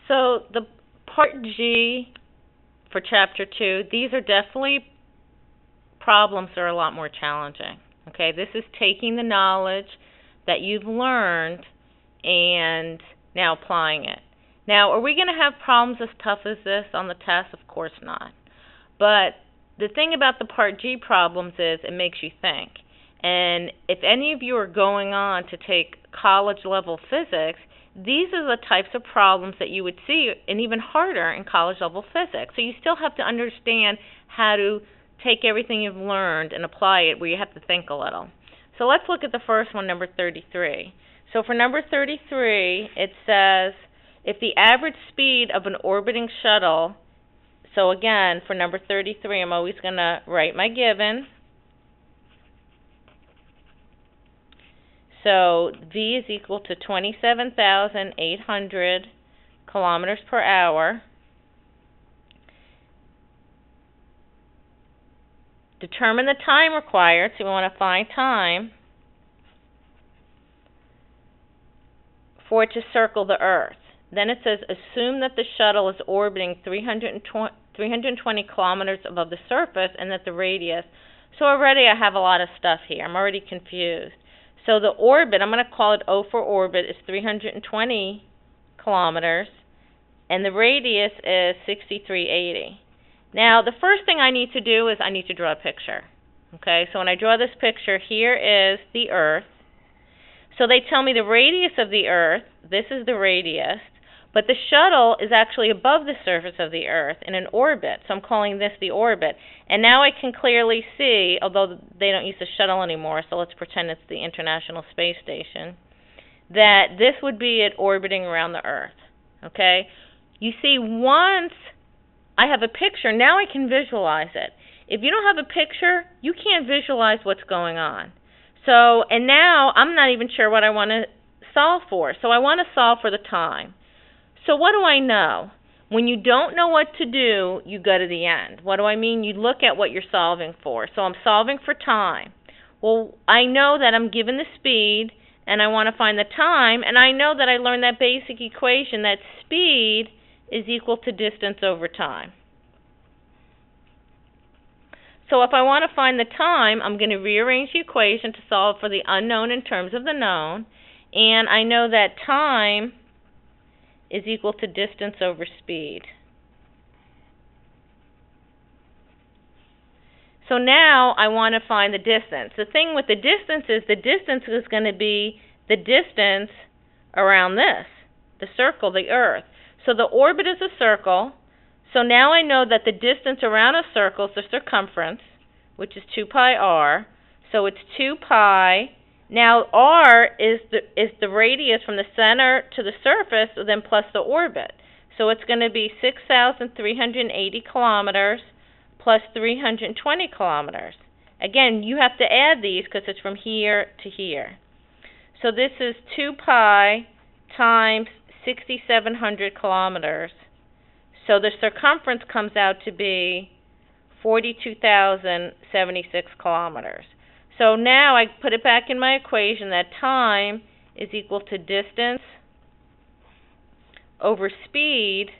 So the Part G for Chapter 2, these are definitely problems that are a lot more challenging. Okay, this is taking the knowledge that you've learned and now applying it. Now, are we going to have problems as tough as this on the test? Of course not. But the thing about the Part G problems is it makes you think. And if any of you are going on to take college-level physics, these are the types of problems that you would see, and even harder in college-level physics. So you still have to understand how to take everything you've learned and apply it where you have to think a little. So let's look at the first one, number 33. So for number 33, it says, if the average speed of an orbiting shuttle, so again, for number 33, I'm always going to write my given. So v is equal to 27,800 kilometers per hour. Determine the time required, so we want to find time for it to circle the Earth. Then it says, assume that the shuttle is orbiting 320 kilometers above the surface and that the radius. So already I have a lot of stuff here. I'm already confused. So the orbit, I'm going to call it O for orbit, is 320 kilometers, and the radius is 6380. Now, the first thing I need to do is I need to draw a picture. Okay, so when I draw this picture, here is the Earth. So they tell me the radius of the Earth, this is the radius, but the shuttle is actually above the surface of the Earth in an orbit. So I'm calling this the orbit. And now I can clearly see, although they don't use the shuttle anymore, so let's pretend it's the International Space Station, that this would be it orbiting around the Earth. Okay? You see, once I have a picture, now I can visualize it. If you don't have a picture, you can't visualize what's going on. So, and now I'm not even sure what I want to solve for. So I want to solve for the time. So what do I know? When you don't know what to do, you go to the end. What do I mean? You look at what you're solving for. So I'm solving for time. Well, I know that I'm given the speed, and I want to find the time, and I know that I learned that basic equation that speed is equal to distance over time. So if I want to find the time, I'm going to rearrange the equation to solve for the unknown in terms of the known, and I know that time is equal to distance over speed. So now I want to find the distance. The thing with the distance is going to be the distance around this, the circle, the Earth. So the orbit is a circle. So now I know that the distance around a circle is the circumference, which is 2 pi r. So it's 2 pi. Now r is the radius from the center to the surface, then plus the orbit. So it's going to be 6,380 kilometers plus 320 kilometers. Again, you have to add these because it's from here to here. So this is 2 pi times 6,700 kilometers. So the circumference comes out to be 42,076 kilometers. So now I put it back in my equation that time is equal to distance over speed,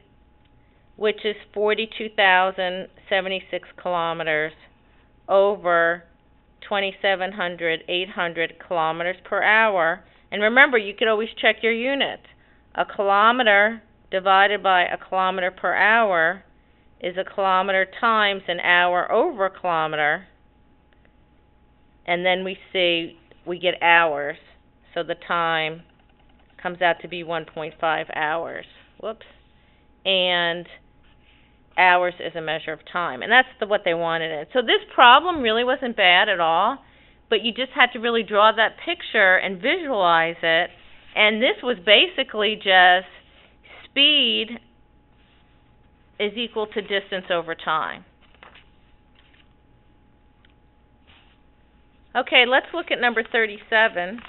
which is 42,076 kilometers over 800 kilometers per hour. And remember, you could always check your units. A kilometer divided by a kilometer per hour is a kilometer times an hour over a kilometer. And then we get hours. So the time comes out to be 1.5 hours. Whoops. And hours is a measure of time. And that's what they wanted it. So this problem really wasn't bad at all, but you just had to really draw that picture and visualize it. And this was basically just speed is equal to distance over time. Okay, let's look at number 37.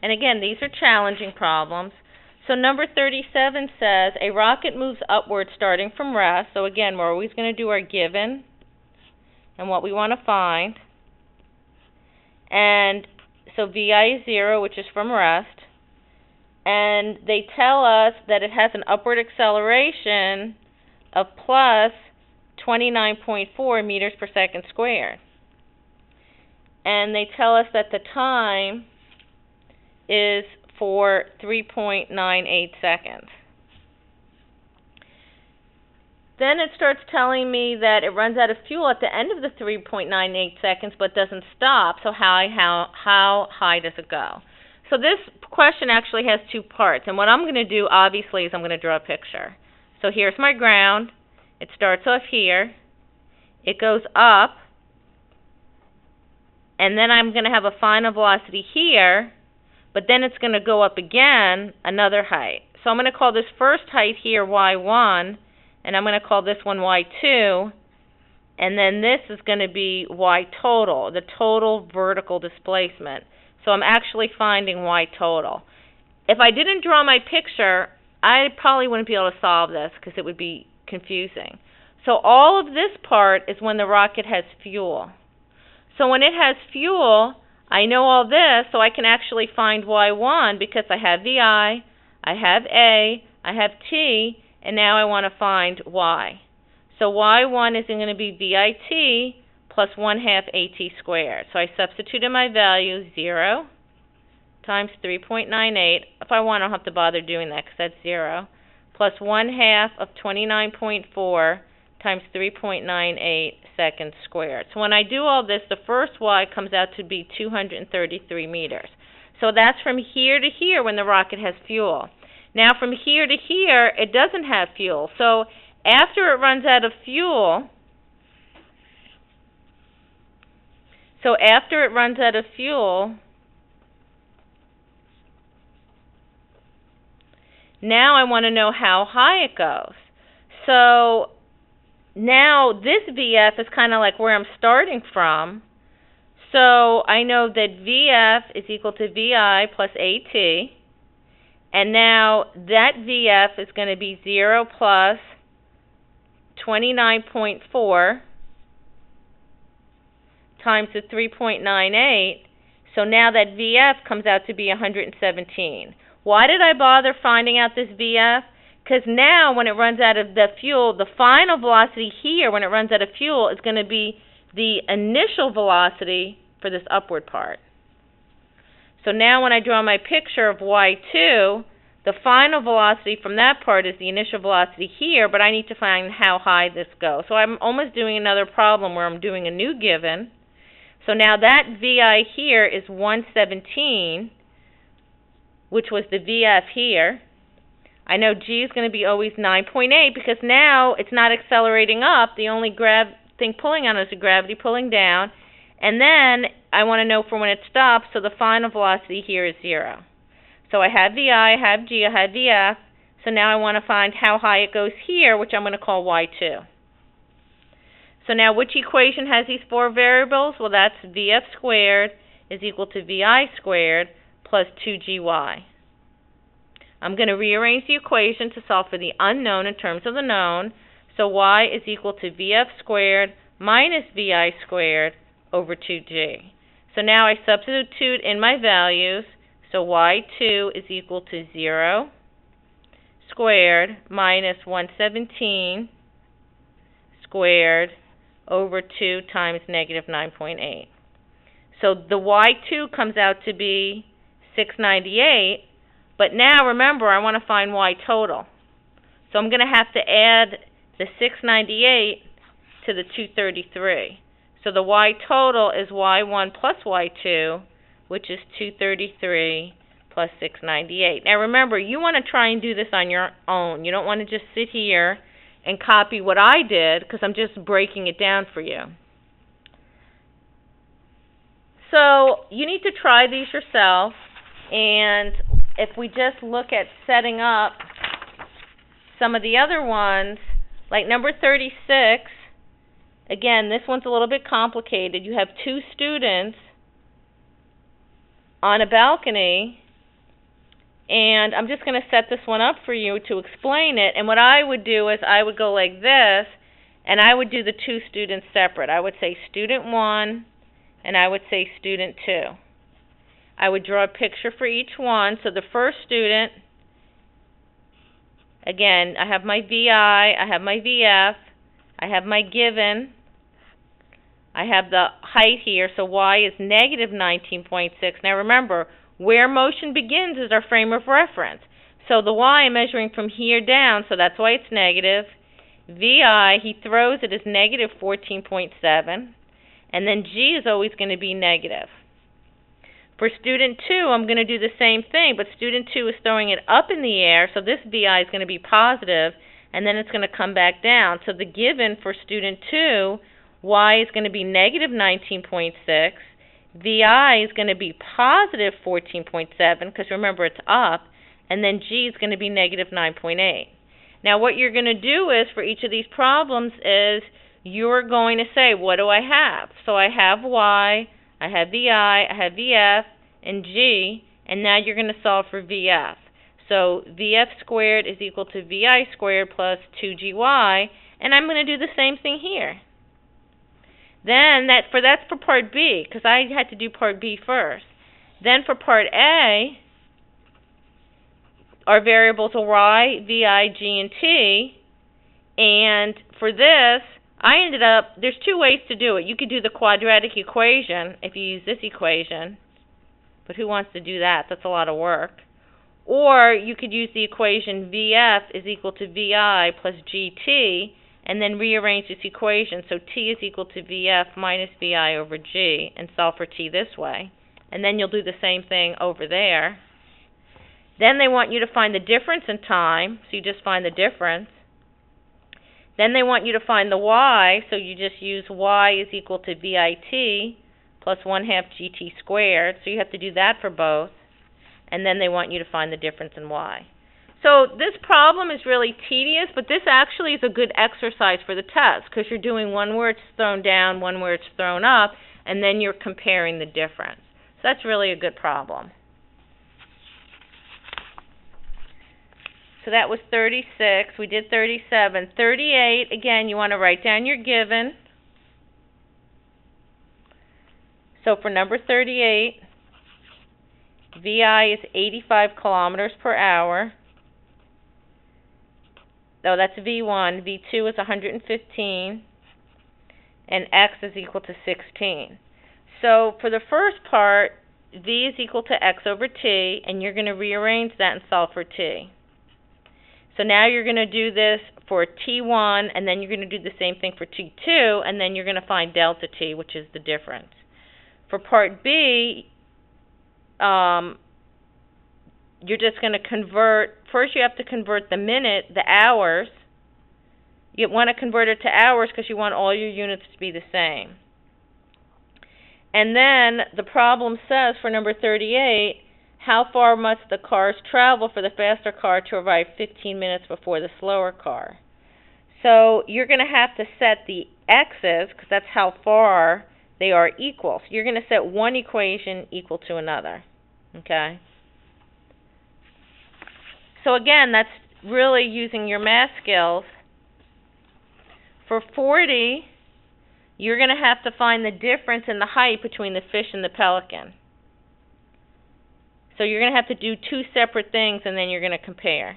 And again, these are challenging problems. So number 37 says, a rocket moves upward starting from rest. So again, we're always going to do our given and what we want to find. And so VI is 0, which is from rest. And they tell us that it has an upward acceleration of plus 29.4 meters per second squared. And they tell us that the time is for 3.98 seconds. Then it starts telling me that it runs out of fuel at the end of the 3.98 seconds but doesn't stop. So how high does it go? So this question actually has two parts. And what I'm going to do, obviously, is I'm going to draw a picture. So here's my ground. It starts off here. It goes up. And then I'm going to have a final velocity here. But then it's going to go up again, another height. So I'm going to call this first height here y1. And I'm going to call this one y2, and then this is going to be y total, the total vertical displacement. So I'm actually finding y total. If I didn't draw my picture, I probably wouldn't be able to solve this because it would be confusing. So all of this part is when the rocket has fuel. So when it has fuel, I know all this, so I can actually find y1 because I have VI, I have A, I have T, and now I want to find y. So y1 is going to be VIT plus 1/2 AT squared. So I substitute in my value 0 times 3.98. If I want, I don't have to bother doing that because that's 0. Plus 1/2 of 29.4 times 3.98 seconds squared. So when I do all this, the first y comes out to be 233 meters. So that's from here to here when the rocket has fuel. Now from here to here, it doesn't have fuel. So after it runs out of fuel, now I want to know how high it goes. So now this VF is kind of like where I'm starting from. So I know that VF is equal to VI plus AT. And now that VF is going to be 0 plus 29.4 times the 3.98. So now that VF comes out to be 117. Why did I bother finding out this VF? Because now when it runs out of the fuel, the final velocity here when it runs out of fuel is going to be the initial velocity for this upward part. So now when I draw my picture of y2, the final velocity from that part is the initial velocity here, but I need to find how high this goes. So I'm almost doing another problem where I'm doing a new given. So now that VI here is 117, which was the VF here. I know G is going to be always 9.8 because now it's not accelerating up. The only thing pulling on it is the gravity pulling down. And then I want to know for when it stops, so the final velocity here is 0. So I have VI, I have G, I have VF. So now I want to find how high it goes here, which I'm going to call y2. So now which equation has these four variables? Well, that's VF squared is equal to VI squared plus 2GY. I'm going to rearrange the equation to solve for the unknown in terms of the known. So y is equal to VF squared minus VI squared over 2G. So now I substitute in my values. So y2 is equal to 0 squared minus 117 squared over 2 times negative 9.8. So the y2 comes out to be 698. But now remember, I want to find y total. So I'm going to have to add the 698 to the 233. So the y total is y1 plus y2, which is 233 plus 698. Now remember, you want to try and do this on your own. You don't want to just sit here and copy what I did because I'm just breaking it down for you. So you need to try these yourself, and if we just look at setting up some of the other ones, like number 36, again, this one's a little bit complicated. You have two students on a balcony, and I'm just going to set this one up for you to explain it. And what I would do is I would go like this, and I would do the two students separate. I would say student 1, and I would say student 2. I would draw a picture for each one. So the first student, again, I have my VI, I have my VF, I have my given, I have the height here, so y is negative 19.6. Now remember, where motion begins is our frame of reference. So the y I'm measuring from here down, so that's why it's negative. VI, he throws it as negative 14.7. And then g is always going to be negative. For student 2, I'm going to do the same thing, but student 2 is throwing it up in the air, so this VI is going to be positive, and then it's going to come back down. So the given for student 2, y is going to be negative 19.6. VI is going to be positive 14.7, because remember it's up, and then g is going to be negative 9.8. Now what you're going to do is, for each of these problems, is you're going to say, what do I have? So I have y, I have VI, I have VF, and g, and now you're going to solve for VF. So VF squared is equal to VI squared plus 2GY, and I'm going to do the same thing here. Then that's for part B, because I had to do part B first. Then for part A, our variables are y, VI, g, and t, and for this, I ended up, there's two ways to do it. You could do the quadratic equation if you use this equation, but who wants to do that? That's a lot of work. Or you could use the equation VF is equal to VI plus GT, and then rearrange this equation. So T is equal to VF minus VI over G, and solve for T this way. And then you'll do the same thing over there. Then they want you to find the difference in time, so you just find the difference. Then they want you to find the y, so you just use y is equal to VIT plus 1/2 GT squared. So you have to do that for both. And then they want you to find the difference in y. So this problem is really tedious, but this actually is a good exercise for the test, because you're doing one where it's thrown down, one where it's thrown up, and then you're comparing the difference. So that's really a good problem. So that was 36. We did 37. 38, again, you want to write down your given. So for number 38, VI is 85 kilometers per hour. No, that's V1. V2 is 115. And X is equal to 16. So for the first part, V is equal to X over T, and you're going to rearrange that and solve for T. So now you're going to do this for T1, and then you're going to do the same thing for T2, and then you're going to find delta T, which is the difference. For part B, you're just going to convert, first you have to convert the minute, the hours. You want to convert it to hours because you want all your units to be the same. And then the problem says for number 38, how far must the cars travel for the faster car to arrive 15 minutes before the slower car? So you're going to have to set the x's, because that's how far they are equal. So you're going to set one equation equal to another. Okay? So again, that's really using your math skills. For 40, you're going to have to find the difference in the height between the fish and the pelican. So you're going to have to do two separate things, and then you're going to compare.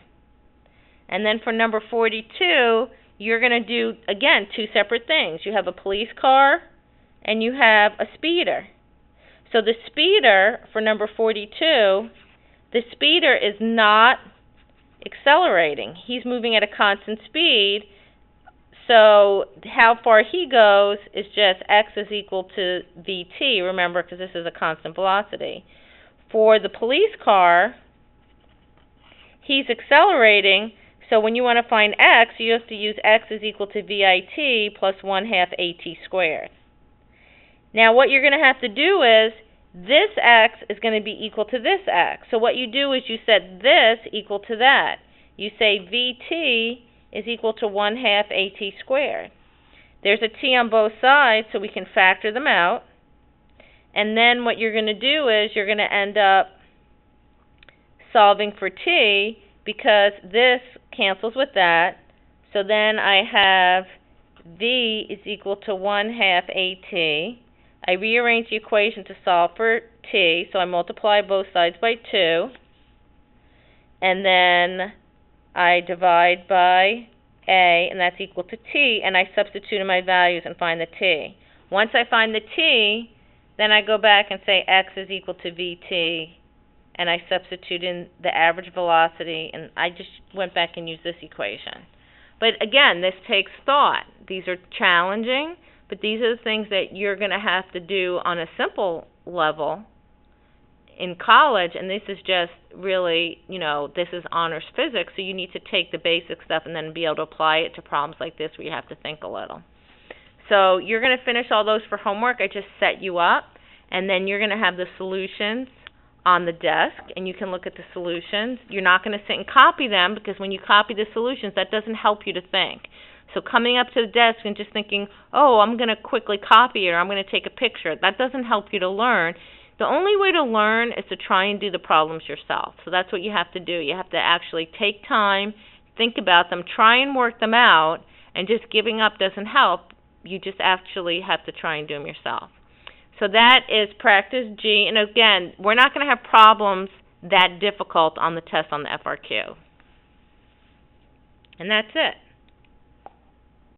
And then for number 42, you're going to do, again, two separate things. You have a police car, and you have a speeder. So the speeder, for number 42, the speeder is not accelerating. He's moving at a constant speed. So how far he goes is just x is equal to vt, remember, because this is a constant velocity. For the police car, he's accelerating, so when you want to find x, you have to use x is equal to VIT plus 1/2 AT squared. Now what you're going to have to do is, this x is going to be equal to this x. So what you do is you set this equal to that. You say VT is equal to 1/2 AT squared. There's a t on both sides, so we can factor them out. And then what you're going to do is you're going to end up solving for t, because this cancels with that. So then I have v is equal to 1/2 AT. I rearrange the equation to solve for t, so I multiply both sides by 2, and then I divide by a, and that's equal to t, and I substitute in my values and find the t. Once I find the t, then I go back and say x is equal to vt, and I substitute in the average velocity, and I just went back and used this equation. But again, this takes thought. These are challenging, but these are the things that you're going to have to do on a simple level in college, and this is just really, this is honors physics, so you need to take the basic stuff and then be able to apply it to problems like this where you have to think a little. So you're going to finish all those for homework. I just set you up, and then you're going to have the solutions on the desk, and you can look at the solutions. You're not going to sit and copy them, because when you copy the solutions, that doesn't help you to think. So coming up to the desk and just thinking, oh, I'm going to quickly copy it, or I'm going to take a picture, that doesn't help you to learn. The only way to learn is to try and do the problems yourself. So that's what you have to do. You have to actually take time, think about them, try and work them out, and just giving up doesn't help. You just actually have to try and do them yourself. So that is practice G. And again, we're not going to have problems that difficult on the test on the FRQ. And that's it.